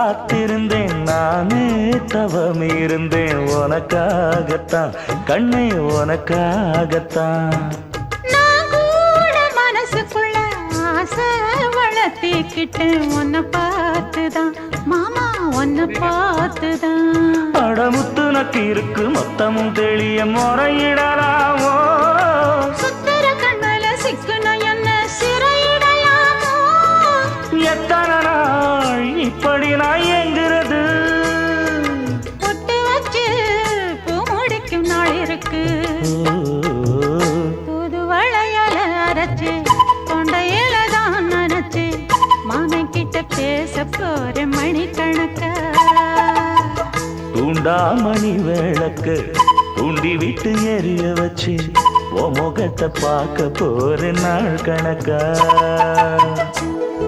காத்திருந்தேன் நானே தவம் இருந்தேன் உனக்காகத்தான் கண்ணே உனக்காகத்தான் நான் கூட மனசுக்குள்ள ஆசை வளர்த்திக்கிட்டேன் உன்னை பார்த்துதான் மாமா உன்னை பார்த்துதான் அடமுத்து நக்கு இருக்கு மொத்தமும் தெளிய முறையிடலாமோ சுத்தர கண்மல சிக்குன என்ன சிறையிடலாமோ எத்தனை நாள் இப்படி நான் எங்கிறது பொட்டு வச்சு பூ முடிக்கும் நாள் இருக்கு புது வளையல அரைச்சு தொண்டையில தான் நினைச்சு மாமன் கிட்ட பேச போற மணிக்கணக்கா தூண்டாமணி விளக்கு தூண்டி விட்டு எரிய வச்சு உன் முகத்தை பார்க்க போற நாள் கணக்கா